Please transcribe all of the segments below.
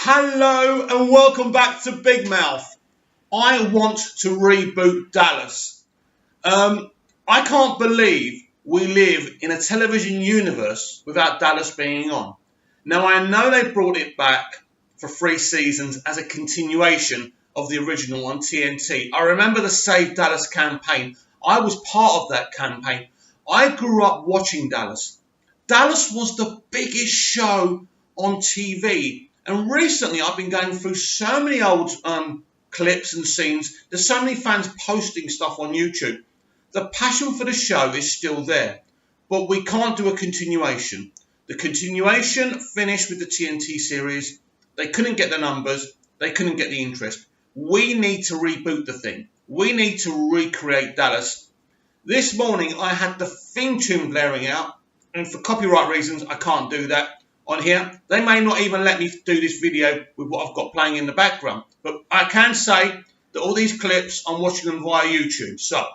Hello and welcome back to Big Mouth. I want to reboot Dallas. I can't believe we live in a television universe without Dallas being on. Now, I know they brought it back for 3 seasons as a continuation of the original on TNT. I remember the Save Dallas campaign. I was part of that campaign. I grew up watching Dallas. Dallas was the biggest show on TV. And recently I've been going through so many old clips and scenes. There's so many fans posting stuff on YouTube. The passion for the show is still there. But we can't do a continuation. The continuation finished with the TNT series. They couldn't get the numbers. They couldn't get the interest. We need to reboot the thing. We need to recreate Dallas. This morning I had the theme tune blaring out. And for copyright reasons, I can't do that on here. They may not even let me do this video with what I've got playing in the background. But I can say that all these clips, I'm watching them via YouTube. So,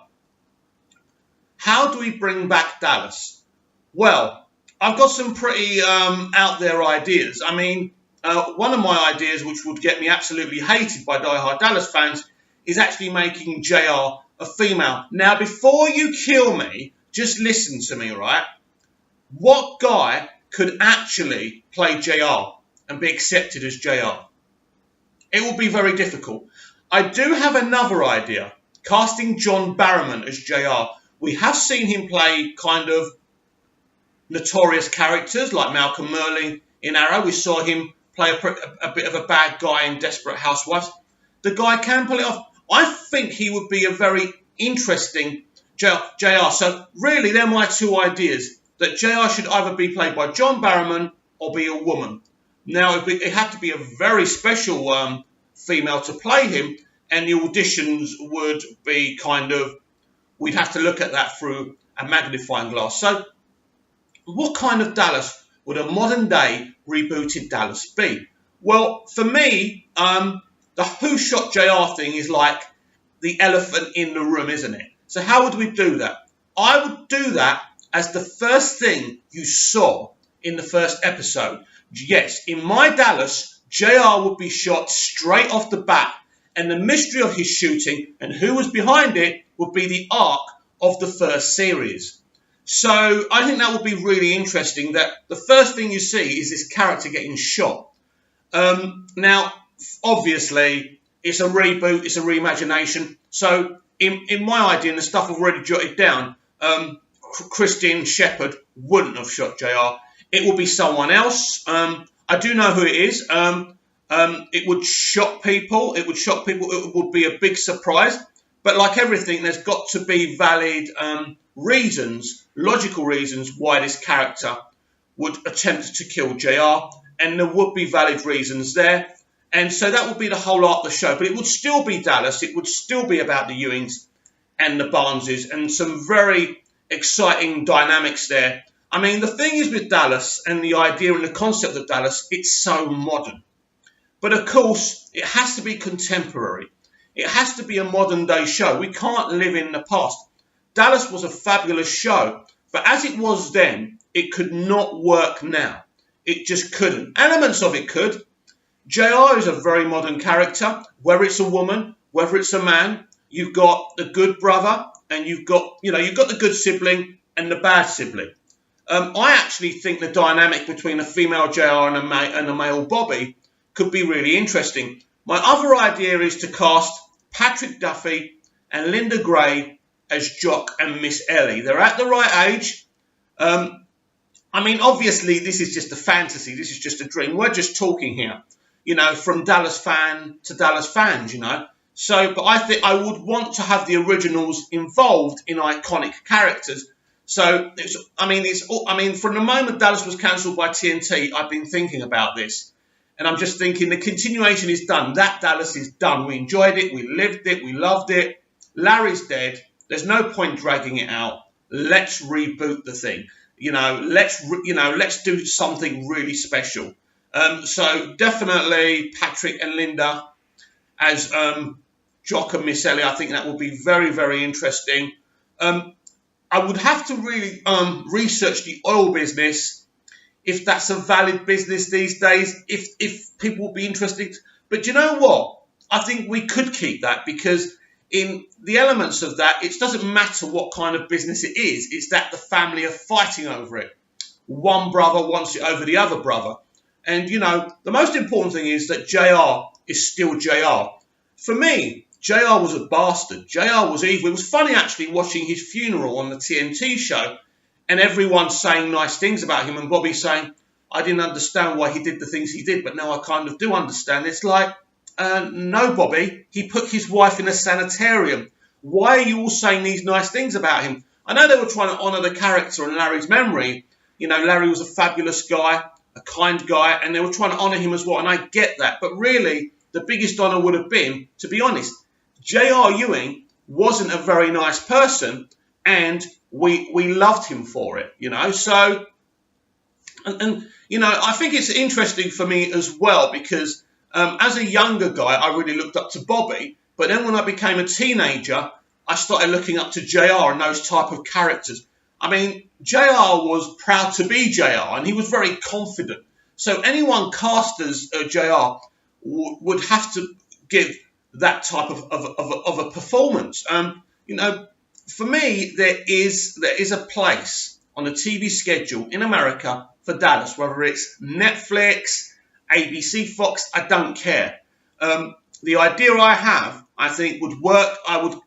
how do we bring back Dallas? Well, I've got some pretty out there ideas. I mean, one of my ideas, which would get me absolutely hated by diehard Dallas fans, is actually making JR a female. Now, before you kill me, just listen to me, right? What guy could actually play JR and be accepted as JR? It will be very difficult. I do have another idea, casting John Barrowman as JR. We have seen him play kind of notorious characters like Malcolm Merlin in Arrow. We saw him play a bit of a bad guy in Desperate Housewives. The guy can pull it off. I think he would be a very interesting JR. So really, they're my 2 ideas. That JR should either be played by John Barrowman or be a woman. Now, it had to be a very special female to play him, and the auditions would be kind of, we'd have to look at that through a magnifying glass. So, what kind of Dallas would a modern-day rebooted Dallas be? Well, for me, the Who Shot JR thing is like the elephant in the room, isn't it? So how would we do that? I would do that as the first thing you saw in the first episode. Yes, in my Dallas, JR would be shot straight off the bat, and the mystery of his shooting and who was behind it would be the arc of the first series. So I think that would be really interesting, that the first thing you see is this character getting shot. Now, obviously, it's a reboot, it's a reimagination. So in my idea and the stuff I've already jotted down, Christine Shepherd wouldn't have shot JR. It will be someone else. I do know who it is. It would shock people. It would be a big surprise. But like everything, there's got to be valid reasons, logical reasons why this character would attempt to kill JR. And there would be valid reasons there. And so that would be the whole art of the show. But it would still be Dallas. It would still be about the Ewings and the Barneses and some very exciting dynamics there. I mean, the thing is with Dallas and the idea and the concept of Dallas, it's so modern. But of course, it has to be contemporary. It has to be a modern day show. We can't live in the past. Dallas was a fabulous show, but as it was then, it could not work now. It just couldn't. Elements of it could. JR is a very modern character, whether it's a woman, whether it's a man. You've got the good brother, and you've got the good sibling and the bad sibling. I actually think the dynamic between a female JR and a male Bobby could be really interesting. My other idea is to cast Patrick Duffy and Linda Gray as Jock and Miss Ellie. They're at the right age. I mean, obviously, this is just a fantasy. This is just a dream. We're just talking here, from Dallas fan to Dallas fans, So, but I think I would want to have the originals involved in iconic characters. So, from the moment Dallas was cancelled by TNT, I've been thinking about this. And I'm just thinking the continuation is done. That Dallas is done. We enjoyed it. We lived it. We loved it. Larry's dead. There's no point dragging it out. Let's reboot the thing. Let's do something really special. So definitely Patrick and Linda as Jock and Miss Ellie. I think that will be very, very interesting. I would have to really research the oil business if that's a valid business these days, if people would be interested. But you know what? I think we could keep that, because in the elements of that, it doesn't matter what kind of business it is. It's that the family are fighting over it. One brother wants it over the other brother. And, the most important thing is that JR is still JR. For me, JR was a bastard. JR was evil. It was funny, actually, watching his funeral on the TNT show and everyone saying nice things about him and Bobby saying, I didn't understand why he did the things he did, but now I kind of do understand. It's like, no, Bobby, he put his wife in a sanitarium. Why are you all saying these nice things about him? I know they were trying to honour the character and Larry's memory. Larry was a fabulous guy, a kind guy, and they were trying to honour him as well, and I get that. But really, the biggest honour would have been, to be honest, J.R. Ewing wasn't a very nice person, and we loved him for it, So, I think it's interesting for me as well, because as a younger guy, I really looked up to Bobby, but then when I became a teenager, I started looking up to JR and those type of characters. I mean, JR was proud to be JR, and he was very confident. So anyone cast as JR would have to give that type of a performance. For me, there is a place on the TV schedule in America for Dallas, whether it's Netflix, ABC, Fox, I don't care. The idea I have, I think, would work.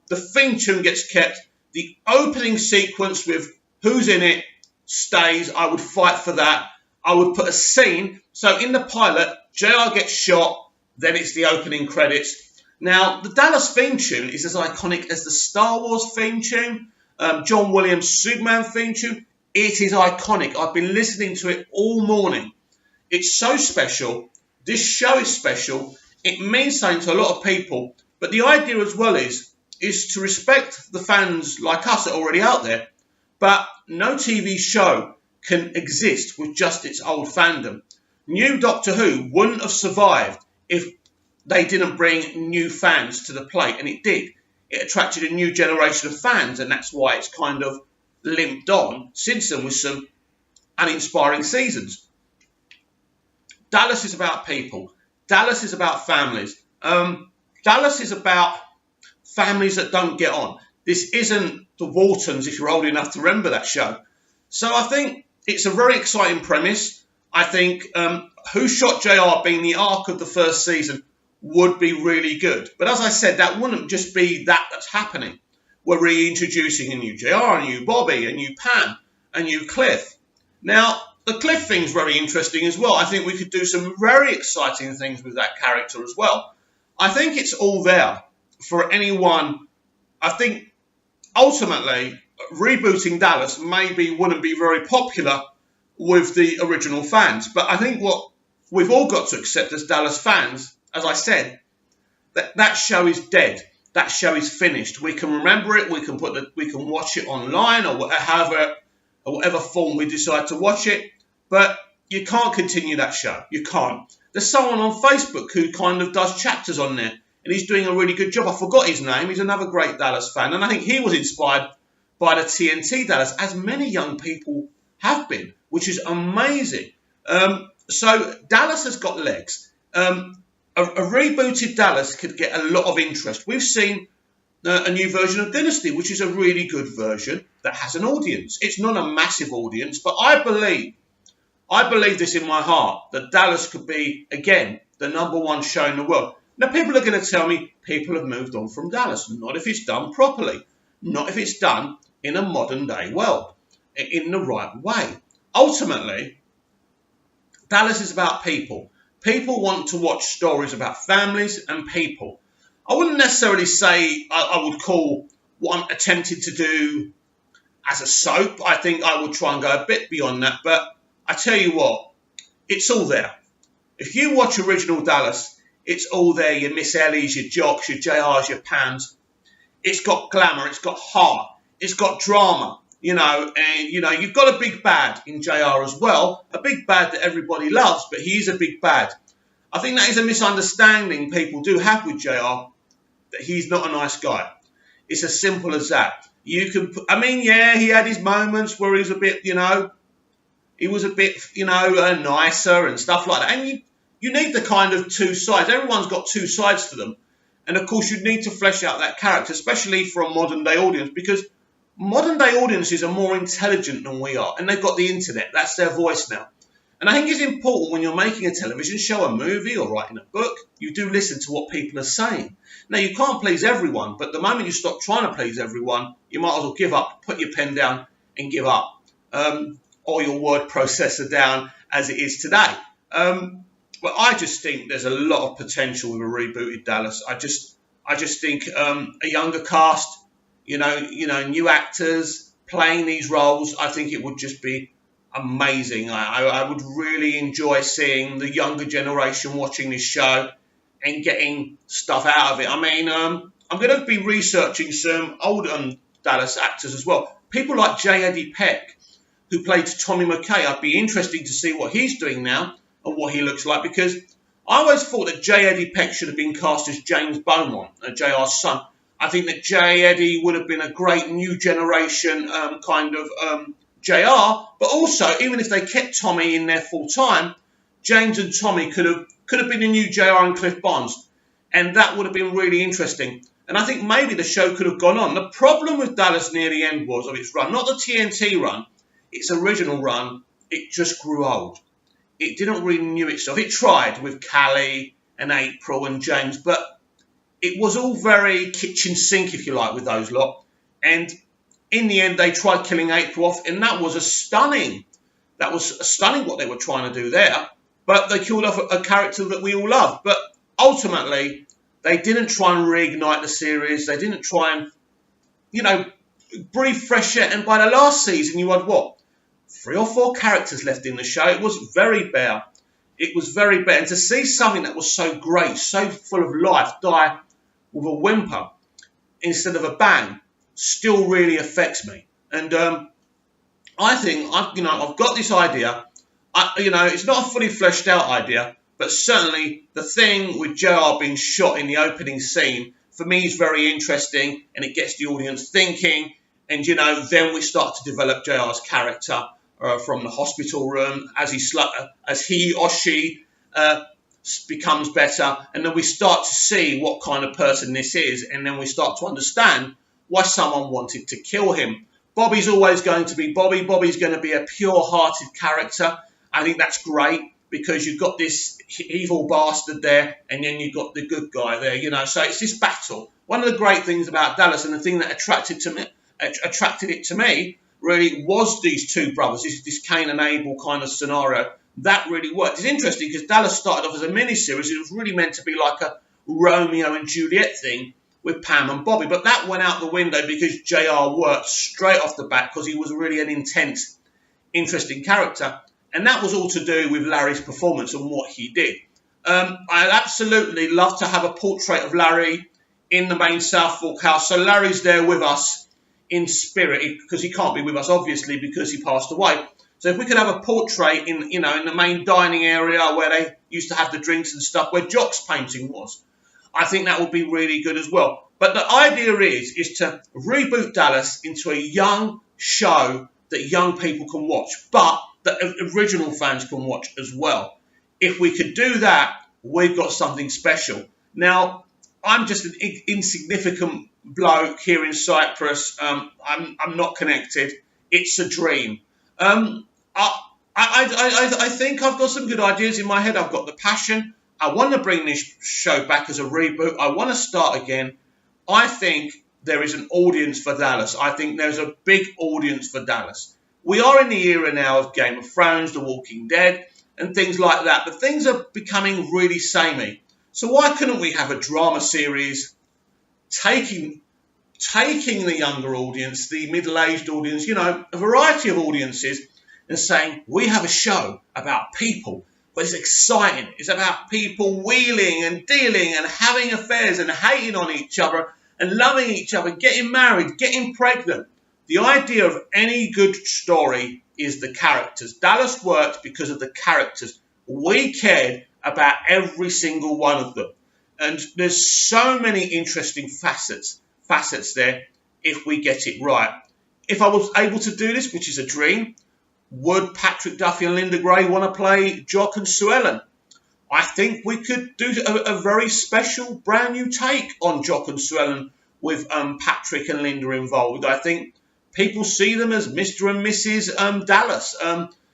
The theme tune gets kept. The opening sequence with who's in it stays. I would fight for that. I would put a scene. So in the pilot, JR gets shot. Then it's the opening credits. Now, the Dallas theme tune is as iconic as the Star Wars theme tune, John Williams' Superman theme tune. It is iconic. I've been listening to it all morning. It's so special. This show is special. It means something to a lot of people. But the idea as well is to respect the fans like us that are already out there. But no TV show can exist with just its old fandom. New Doctor Who wouldn't have survived if they didn't bring new fans to the plate. And it did. It attracted a new generation of fans. And that's why it's kind of limped on since then with some uninspiring seasons. Dallas is about people. Dallas is about families. Dallas is about families that don't get on. This isn't the Waltons, if you're old enough to remember that show. So I think it's a very exciting premise. I think Who Shot JR being the arc of the first season would be really good. But as I said, that wouldn't just be that's happening. We're reintroducing a new JR, a new Bobby, a new Pam, a new Cliff. Now, the Cliff thing's very interesting as well. I think we could do some very exciting things with that character as well. I think it's all there for anyone. I think ultimately rebooting Dallas maybe wouldn't be very popular with the original fans. But I think what we've all got to accept as Dallas fans, as I said, that show is dead. That show is finished. We can remember it. We can watch it online or whatever form we decide to watch it. But you can't continue that show. You can't. There's someone on Facebook who kind of does chapters on there, and he's doing a really good job. I forgot his name. He's another great Dallas fan, and I think he was inspired by the TNT Dallas, as many young people have been, which is amazing. So Dallas has got legs. A rebooted Dallas could get a lot of interest. We've seen a new version of Dynasty, which is a really good version that has an audience. It's not a massive audience, but I believe this in my heart, that Dallas could be, again, the #1 show in the world. Now, people are going to tell me people have moved on from Dallas. Not if it's done properly. Not if it's done in a modern-day world, in the right way. Ultimately, Dallas is about people. People want to watch stories about families and people. I wouldn't necessarily say I would call what I'm attempting to do as a soap. I think I would try and go a bit beyond that. But I tell you what, it's all there. If you watch original Dallas, it's all there. Your Miss Ellies, your Jocks, your JRs, your Pams. It's got glamour. It's got heart. It's got drama. And you've got a big bad in JR as well. A big bad that everybody loves, but he is a big bad. I think that is a misunderstanding people do have with JR, that he's not a nice guy. It's as simple as that. He had his moments where he's a bit, he was a bit, nicer and stuff like that. And you need the kind of two sides. Everyone's got two sides to them. And of course, you need to flesh out that character, especially for a modern day audience, because modern day audiences are more intelligent than we are. And they've got the internet. That's their voice now. And I think it's important when you're making a television show, a movie, or writing a book, you do listen to what people are saying. Now, you can't please everyone, but the moment you stop trying to please everyone, you might as well give up, put your pen down and give up, or your word processor down as it is today. But I just think there's a lot of potential with a rebooted Dallas. I just think a younger cast, new actors playing these roles, I think it would just be amazing. I would really enjoy seeing the younger generation watching this show and getting stuff out of it. I mean, I'm going to be researching some old Dallas actors as well. People like J. Eddie Peck, who played Tommy McKay. I'd be interested to see what he's doing now and what he looks like, because I always thought that J. Eddie Peck should have been cast as James Beaumont, JR's son. I think that J. Eddie would have been a great new generation JR, but also, even if they kept Tommy in there full time, James and Tommy could have been a new JR and Cliff Barnes, and that would have been really interesting. And I think maybe the show could have gone on. The problem with Dallas near the end of its run, not the TNT run, its original run, it just grew old. It didn't renew itself. It tried with Callie and April and James, but it was all very kitchen sink, if you like, with those lot. And in the end, they tried killing April off, and that was stunning what they were trying to do there. But they killed off a character that we all love. But ultimately, they didn't try and reignite the series. They didn't try and, breathe fresh air. And by the last season, you had what? 3 or 4 characters left in the show. It was very bare. And to see something that was so great, so full of life, die with a whimper instead of a bang, still really affects me. And I think I've got this idea. It's not a fully fleshed out idea, but certainly the thing with JR being shot in the opening scene for me is very interesting, and it gets the audience thinking. And then we start to develop JR's character from the hospital room as he or she becomes better, and then we start to see what kind of person this is, and then we start to understand why someone wanted to kill him. Bobby's always going to be Bobby. Bobby's going to be a pure-hearted character. I think that's great, because you've got this evil bastard there, and then you've got the good guy there, So it's this battle. One of the great things about Dallas, and the thing that attracted it to me, really was these two brothers, this Cain and Abel kind of scenario. That really worked. It's interesting because Dallas started off as a mini-series. It was really meant to be like a Romeo and Juliet thing with Pam and Bobby, but that went out the window because JR worked straight off the bat, because he was really an intense, interesting character, and that was all to do with Larry's performance and what he did. I'd absolutely love to have a portrait of Larry in the main South Fork house, so Larry's there with us in spirit, because he can't be with us, obviously, because he passed away. So if we could have a portrait in the main dining area where they used to have the drinks and stuff, where Jock's painting was, I think that would be really good as well. But the idea is to reboot Dallas into a young show that young people can watch, but that original fans can watch as well. If we could do that, we've got something special. Now, I'm just an insignificant bloke here in Cyprus. I'm not connected. It's a dream. I think I've got some good ideas in my head. I've got the passion. I want to bring this show back as a reboot. I want to start again. I think there is an audience for Dallas. I think there's a big audience for Dallas. We are in the era now of Game of Thrones, The Walking Dead, and things like that. But things are becoming really samey. So why couldn't we have a drama series taking the younger audience, the middle-aged audience, a variety of audiences, and saying, we have a show about people, but it's exciting. It's about people wheeling and dealing and having affairs and hating on each other and loving each other, getting married, getting pregnant. The idea of any good story is the characters. Dallas worked because of the characters. We cared about every single one of them. And there's so many interesting facets there if we get it right. If I was able to do this, which is a dream, would Patrick Duffy and Linda Gray want to play Jock and Sue Ellen? I think we could do a very special brand new take on Jock and Sue Ellen with Patrick and Linda involved. I think people see them as Mr. and Mrs. Dallas.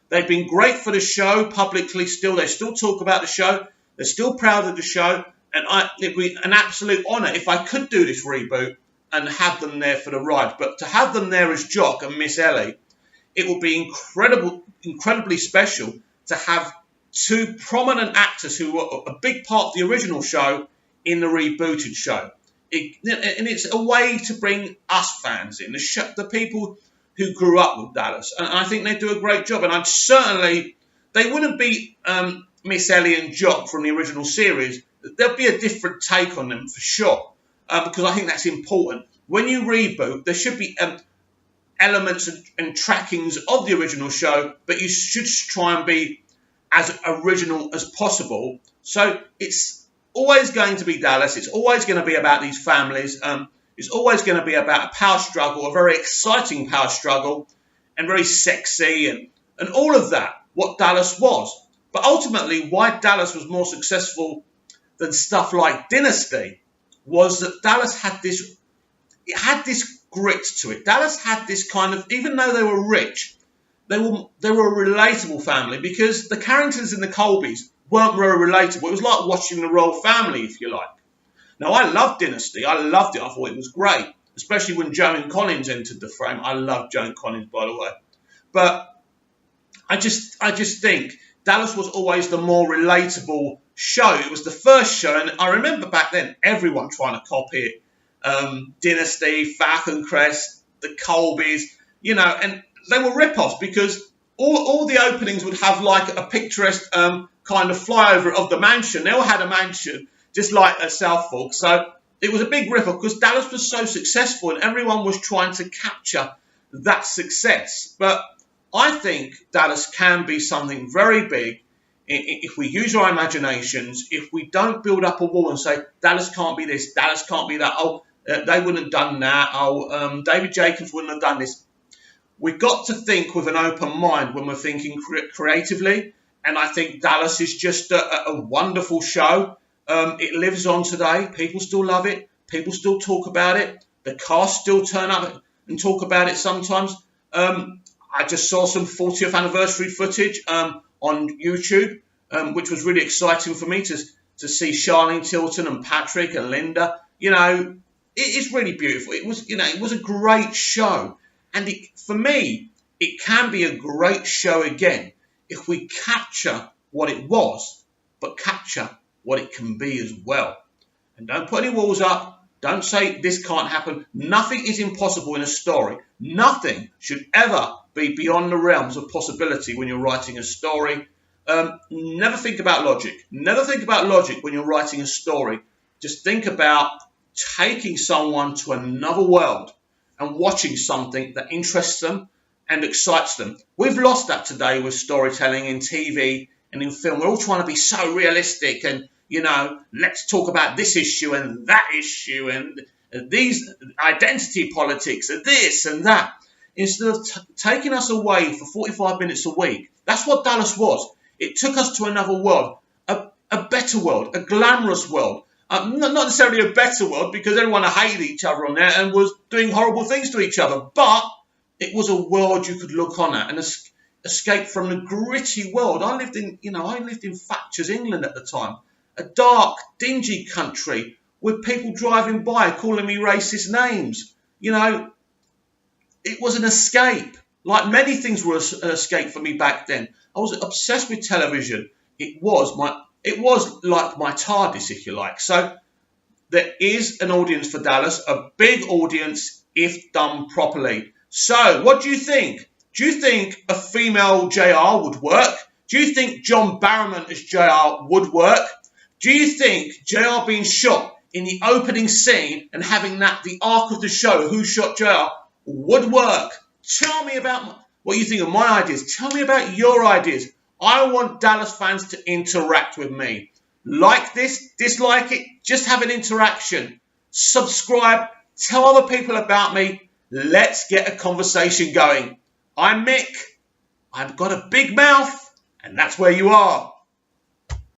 They've been great for the show publicly still. They still talk about the show. They're still proud of the show. And it'd be an absolute honour if I could do this reboot and have them there for the ride. But to have them there as Jock and Miss Ellie, it would be incredibly special to have two prominent actors who were a big part of the original show in the rebooted show. And it's a way to bring us fans in, the people who grew up with Dallas. And I think they do a great job. And they wouldn't be Miss Ellie and Jock from the original series. There'll be a different take on them for sure, because I think that's important. When you reboot, there should be elements and trackings of the original show, but you should try and be as original as possible. So it's always going to be Dallas. It's always going to be about these families. It's always going to be about a power struggle, a very exciting power struggle, and very sexy and all of that, what Dallas was. But ultimately, why Dallas was more successful than stuff like Dynasty was that Dallas had this grit to it. Dallas had this kind of, even though they were rich, they were a relatable family, because the Carringtons and the Colbys weren't very relatable. It was like watching the royal family, if you like. Now, I loved Dynasty. I loved it. I thought it was great, especially when Joan Collins entered the frame. I love Joan Collins, by the way. But I just think Dallas was always the more relatable show. It was the first show, and I remember back then everyone trying to copy it. Dynasty, Falcon Crest, the Colbys, and they were rip-offs, because all the openings would have like a picturesque kind of flyover of the mansion. They all had a mansion, just like at South Fork. So it was a big rip-off because Dallas was so successful and everyone was trying to capture that success. But I think Dallas can be something very big if we use our imaginations, if we don't build up a wall and say, Dallas can't be this, Dallas can't be that, they wouldn't have done that, David Jacobs wouldn't have done this. We've got to think with an open mind when we're thinking creatively, and I think Dallas is just a wonderful show. It lives on today. People still love it. People still talk about it. The cast still turn up and talk about it sometimes. I just saw some 40th anniversary footage on YouTube, which was really exciting for me to see Charlene Tilton and Patrick and Linda. It is really beautiful. It was a great show. And for me, it can be a great show again if we capture what it was, but capture what it can be as well. And don't put any walls up. Don't say this can't happen. Nothing is impossible in a story. Nothing should ever be beyond the realms of possibility when you're writing a story. Never think about logic. Never think about logic when you're writing a story. Just think about taking someone to another world and watching something that interests them and excites them. We've lost that today with storytelling in TV and in film. We're all trying to be so realistic and, let's talk about this issue and that issue and these identity politics and this and that. Instead of taking us away for 45 minutes a week, that's what Dallas was. It took us to another world, a better world, a glamorous world. Not necessarily a better world, because everyone hated each other on there and was doing horrible things to each other. But it was a world you could look on at and escape from the gritty world. I lived in Thatcher's England at the time, a dark, dingy country with people driving by calling me racist names. It was an escape. Like many things were an escape for me back then. I was obsessed with television. It was like my TARDIS, if you like. So there is an audience for Dallas, a big audience if done properly. So what do you think? Do you think a female JR would work? Do you think John Barrowman as JR would work? Do you think JR being shot in the opening scene and having that the arc of the show, who shot JR, would work? Tell me about what you think of my ideas. Tell me about your ideas. I want Dallas fans to interact with me. Like this, dislike it, just have an interaction. Subscribe, tell other people about me. Let's get a conversation going. I'm Mick. I've got a big mouth, and that's where you are.